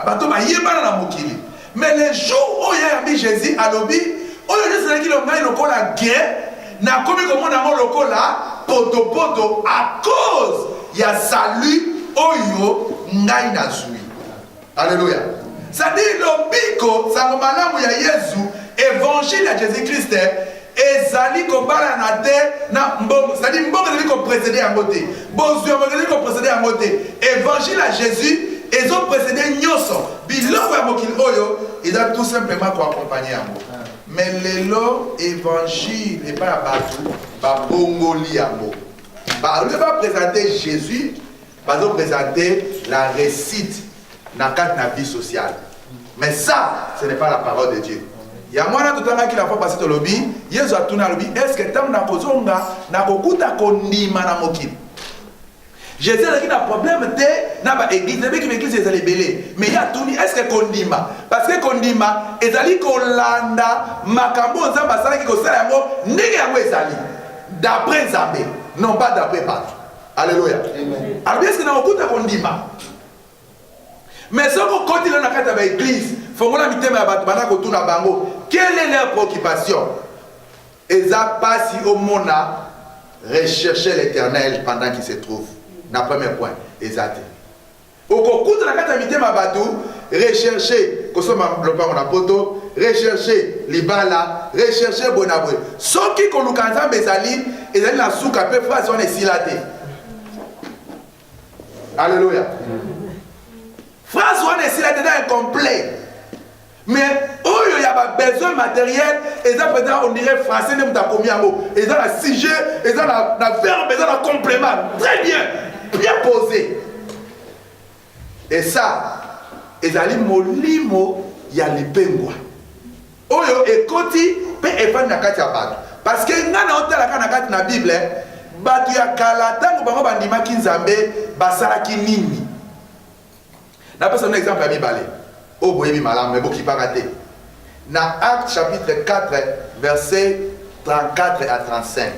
bato bayebana na mokili. Mais le jour où il y a mis Jésus à l'obi, où il y a dit que la guerre n'a commis comme on a lokola poto à cause il y a salut oyo ngai na zui. Alléluia. Ça dit l'obiko ça malamu ya Yesu évangile ya Jésus-Christ ezali kobala na te na mbongo. Ça dit mbongo ezali ko précéder en côté. Bozu ezali ko précéder en côté. Évangile à Jésus ils ont précédé nyoso. Biloko ya mokili oyo ils ont tout simplement ko accompagner yango. Mais l'élo évangile et pas batou ba bongoli yango. Ba on va présenter Jésus, ba on présenter la réussite dans la vie sociale. Mais ça, ce n'est pas la parole de Dieu. Il y a moi là tout à qui la fois passé au lobby, Jésus a tourné au lobby, est-ce que tam na kozonga na kokuta kondima na mokili. Jésus a dit un problème de na ba église, mais que l'église est belé. Mais il y a tout est-ce que kondima parce que kondima ezali kolanda makambo nzamba sala ki ko sala yango ndenge yango ezali d'après Nzambe, non pas d'après Patrick. Alléluia. Amen. Alors est-ce que na kokuta kondima mais ce qu'on continue dans la église, quelle est leur préoccupation? Ils n'ont pas si au monde rechercher l'éternel pendant qu'il se trouve. Na premier point, ils ont au cours de la catamité Mabadou, rechercher, rechercher Libala, rechercher Bonaboué. Ceux qui ont l'occasion Bezali, ils ont la souka peu phrase on est silaté. Alléluia. Phrase on est silaté incomplet. Mais où il y a besoin matériel, ils ont peut-être on dirait français même dans combien mot. Ils ont la sujet, ils ont la verbe, ils ont la complément. Très bien, bien posé. Et ça, ils allaient molimo ya lipengwa. Oyo ekoti pe efani na kati ya bato. Parce que ngana otala kana kati na Bible, bato ya kala tango bango bandima ki Nzambe basala ki nini. Na pesa un exemple ya mibale. O boyebi malamu mais boki pakate. Na Acte chapitre 4 verset 34 à 35.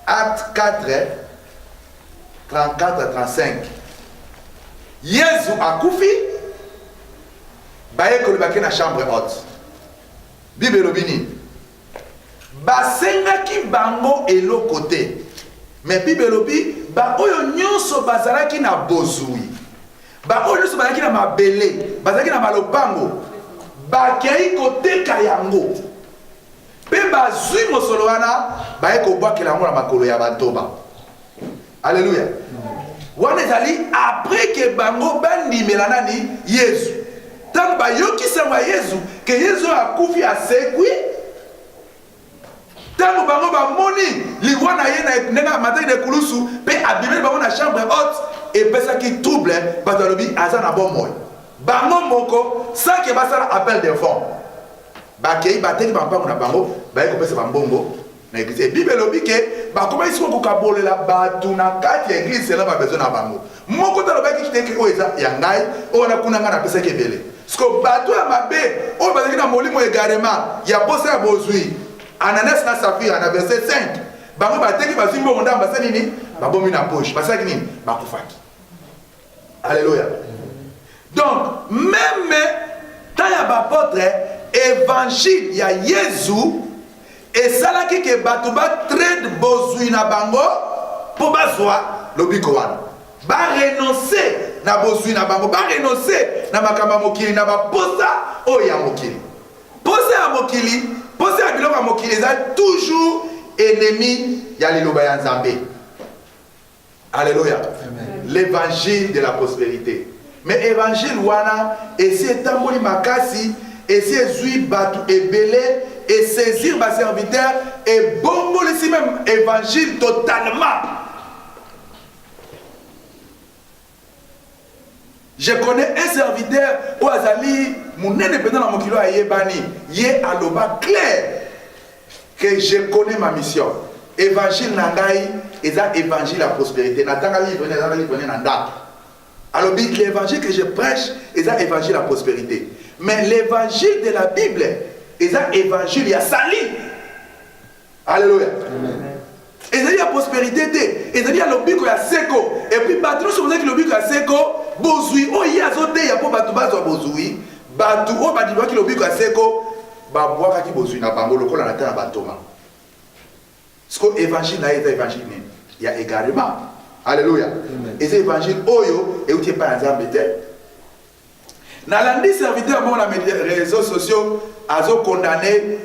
Acte 4 34 à 35. Yesu akufi baye kolibaki na chambre haute. Bible lobini basengaki bango eloko te. Mais Bible lobi ba oyo nyonso bazalaki na bozui. Ba oyo nyonso bazalaki na mabele, bazalaki na malopango. Bakei koteka yango. Pe bazui mosolo wana baye kobwakela yango na makolo ya bantoba. Alléluia. Wana ezali après que bango bandimela nani Yesu. Tant ba yokisama Yesu que Yesu akufi asekwi. Tant bango ba moni liwana ye na nenga matin de kulusu pe abimeli bango na chambre haute et pesa ki trouble bazalobi azana bomoy. Bango moko sans que basala appel de fonds. Ba kei bateki bampango na bango ba ko pesa bambongo. Na église Bible lobi ke ba comment ici ko kabolela batu na kati ya église là ba besoin na bango moko talo ba ki teke o eza ya ngai o na kuna ngana pesa ke bele sko batu ya mabe o ba na molimo également ya posa ya bozui Ananas na Safira na verset 5 bango ba teki ba zimbo ndamba sa nini ba bomi na poche basa nini ba kufaki. Alléluia. Donc même tant ya ba apôtre évangile ya Jésus et ça qui que bato ba trade bozui na bango pour bazwa lobiko wana ba renoncer na bozui na bango ba renoncer na makamba mokili na ba posa o ya mokili posa ya biloko ya mokili eza toujours ennemi ya liloba ya Nzambe. Alléluia. L'évangile de la prospérité. Mais évangile wana esi tamboli makasi esi ezui bato ebele et saisir ma serviteur et bongo ici même évangile totalement. Je connais un serviteur où Azali mounene pendant la mokilo a yebani ye aloba clair que je connais ma mission. Évangile nangai et ça évangile la prospérité. Natanga livre nanda. Alors l'évangile que je prêche et ça évangile la prospérité. Mais l'évangile de la Bible et ça évangile il y a sali. Alléluia. Et ça il y a prospérité et ça il y a l'obiko ya seko et puis patron sur que l'obiko ya seko bozui oyo azote ya po bato bazwa bozui bato oyo badimaki lobiko ya seko babwakaki bozui na bango lokola na te na batoma siko évangile na ye eza évangile nini ya égarement. Alléluia. Eza évangile oyo euti epai ya Nzambe te. Nalandi serviteur bon na réseaux sociaux azo condamné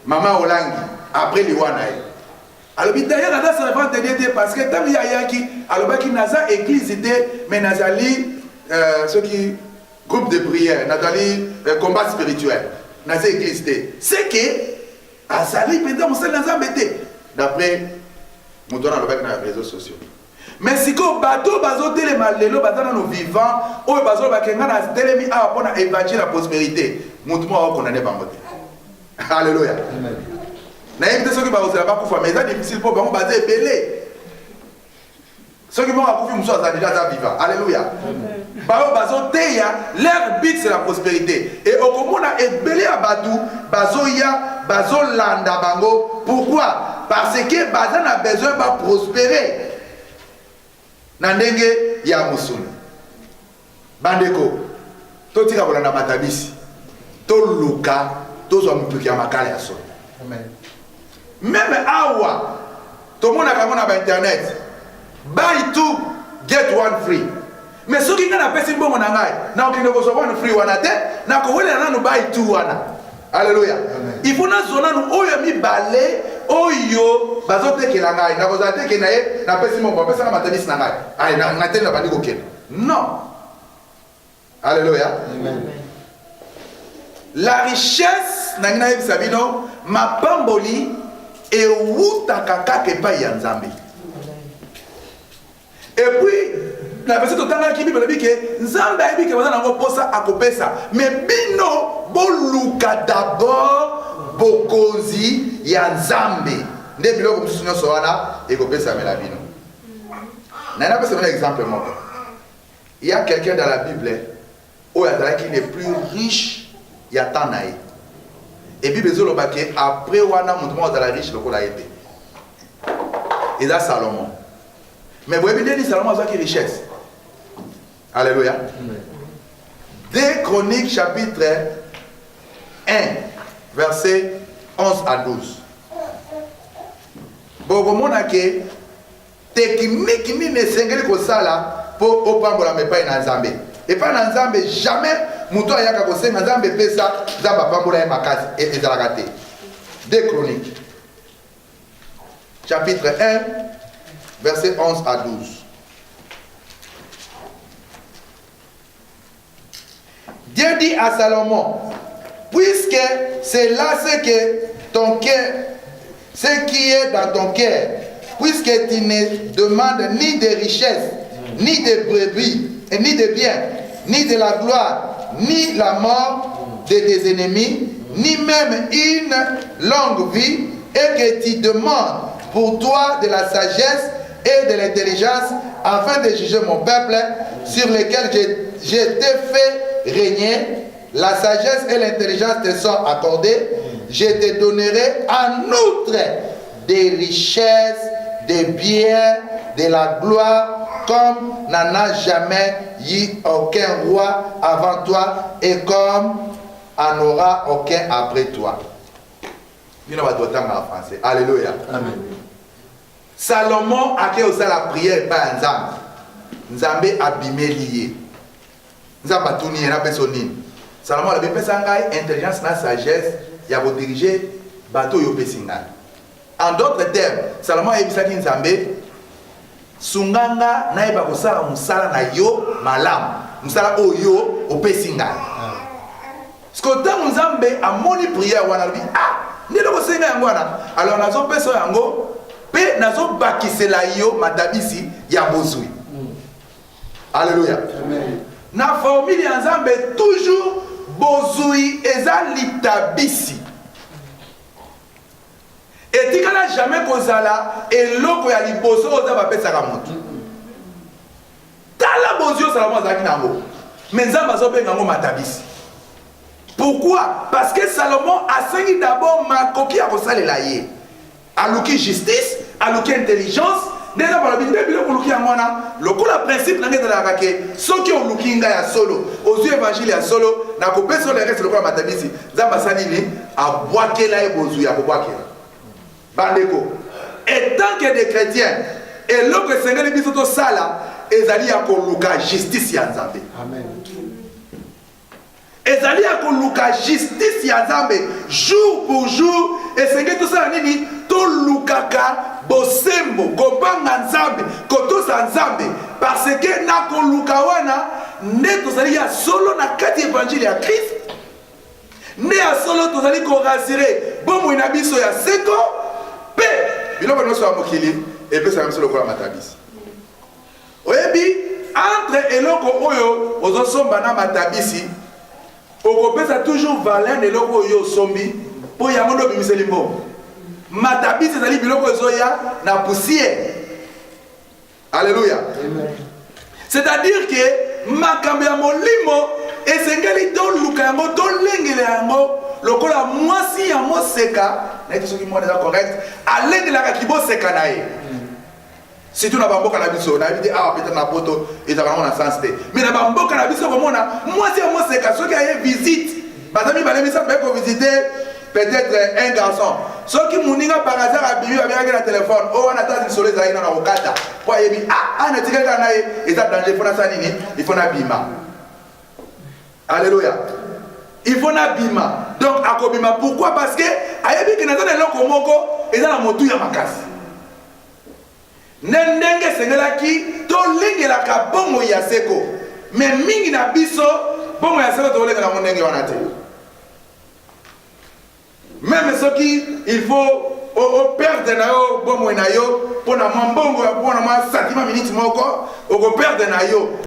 Maman Olangi après liwa na ye. Alors d'ailleurs nada servant de Dieu parce que tant ya yaki alobaki naza église te mais nazali ceux qui groupe de prière nazali combat spirituel naza église te c'est que azali pendant mosali na Nzambe te d'après mutona alobaki na réseaux sociaux. Mais si ko bato bazo telema lelo bazana no vivant oyo bazo bakenga na telemi a pona évangile la prospérité mutu mo condamné bango te. Alléluia. Amen. Na yebite soki bazozela bakufa mais c'est difficile pour bango baze ebele soki mo akufi muso aza déjà za vivant. Alléluia. Bao bazo teya leur but c'est la prospérité et okomona ebele ya batu bazoya bazolanda bango. Pourquoi? Parce que bazana a besoin de prospérer. Nandenge ya musuni bandeko totika bolanda matabisi toluka tozwa mupuki ya makala ya soni. Amen. Même awa tomona kango na ba internet buy two get one free mais soki nga na pesi mbongo na ngai na okende ko one free wana te na ko wele nanu buy two wana. Alléluia. Il faut na zona nu oyo mi balé oyo bazotekela ngai na kozala teke na ye na pesi mbongo pesa na matabisi na ngai ai na tena bandi ko kende non. Alléluia. Amen. La richesse na ngina yebisa bino mapamboli ewutaka kaka epai ya Nzambe. Et puis na pesi totangaki Bible elobi ke Nzambe ayebi ke baza nango posa akopesa mais bino boluka d'abord bokonzi ya Nzambe nde biloko mosusu nyonso wana ekopesamela bino. Nana pesa un exemple moko. Il y a quelqu'un dans la Bible oyo azalaki le plus riche ya temps na ye et Bible ezoloba ke après wana moto moko azala riche lokola ye te eza Salomon. Mais boyebi ndeni Salomon azwaki richesse. Alléluia. 2 Chroniques chapitre 1 verset 11 à 12. Bokomona ke technique nini esengeli kosala po opambola mepai na Nzambe. Epai na Nzambe jamais mutu ayaka kosenga Nzambe pesa Nzambe apambola ye makasi ezalaka te. 2 Chroniques chapitre 1 verset 11 à 12. Dieu dit à Salomon, puisque c'est là ce que ton cœur, ce qui est dans ton cœur, puisque tu ne demandes ni de richesses, ni de brebis, ni de biens, ni de la gloire, ni la mort de tes ennemis, ni même une longue vie, et que tu demandes pour toi de la sagesse et de l'intelligence, afin de juger mon peuple, sur lequel je t'ai fait régner, la sagesse et l'intelligence te sont accordées, je te donnerai en outre des richesses, des biens, de la gloire, comme n'en a jamais eu aucun roi avant toi, et comme en aura aucun après toi. Alléluia. Amen. Salomon a fait aussi la prière par Nzambe. Nzambe abimelié. Nzambe a tourné na personne. Salomon a fait intelligence na sagesse, il a diriger bateau yo pesinga. En d'autres termes, Salomon a dit Nzambe sunganga na eba kosala musala na yo malam. Musala oyo opesinga. Skota Nzambe a moni prière wana bi ndelo kosenga yango wana. Alors nazo peso yango pe nazo bakisela yo matabisi ya bozui. Alléluia. Amen. Na formule ya Nzambe toujours bozui eza litabisi. Etikala jamais kozala eloko ya liboso oza bapesaka moto. Tala bozio Salomon azaki nango. Mais Nzambe azobenga ngo matabisi. Pourquoi? Parce que Salomon a sengi d'abord makoki ya kosalela ye. Aluki justice, aluki intelligence, Déjà par le biloko oluki ya mwana lokola principe na ngeza la kake soki oluki nga ya solo ozu évangile ya solo na kopesa le reste lokola matabisi nzamba salini abwakela ebozu ya kobwakela bandeko et tant que des chrétiens et l'autre esengeli biso tosala ezali ya koluka justice ya nzambe amen ezali ya koluka justice ya nzambe jour pour jour esengeli tosala nini tolukaka bosembo kobanga nzambe kotosa nzambe parce que na koluka wana nde tozali ya solo na kati évangile ya Christ nde ya solo tozali korasire bomoi na biso ya seko pe biloko nyonso ya mokili epesaka biso lokola matabisi oyebi entre eloko oyo ozosomba na matabisi okopesa toujours valeur na eloko oyo osombi mpo yango nde obimiseli mbongo matabisi ezali biloko ezoya na poussière. Alléluia. C'est-à-dire que makambo ya molimo esengeli toluka yango tolengela yango lokola mwasi ya moseka nayebi soki mwana eza correct alengelaka kiboseka na ye surtout na bamboka na biso nayebi te awa peut-être na poto ezalaka nango na sens te mais na bamboka na biso komona mwasi ya moseka soki aye visite baza mibale misato baye kovisite peut-être un garçon soki moninga par hasard abimi babengaki na téléphone o wana tasi lisolo ezalaki nano kokata po ayebi ana etikali kaka na ye eza danger il faut nasala nini il faut nabima alléluia il faut nabima donc akobima pourquoi parce que ayebi ke naza na eloko moko eza na motu ya makasi ndenge esengelaki tolengelaka bongo ya seko mais mingi na biso bongo ya seko tolengela ngo ndenge wana te. Même ce qui il faut perdre na yo bomo na yo pona mbongo ya pona ma sentiment minute moko o perdre na yo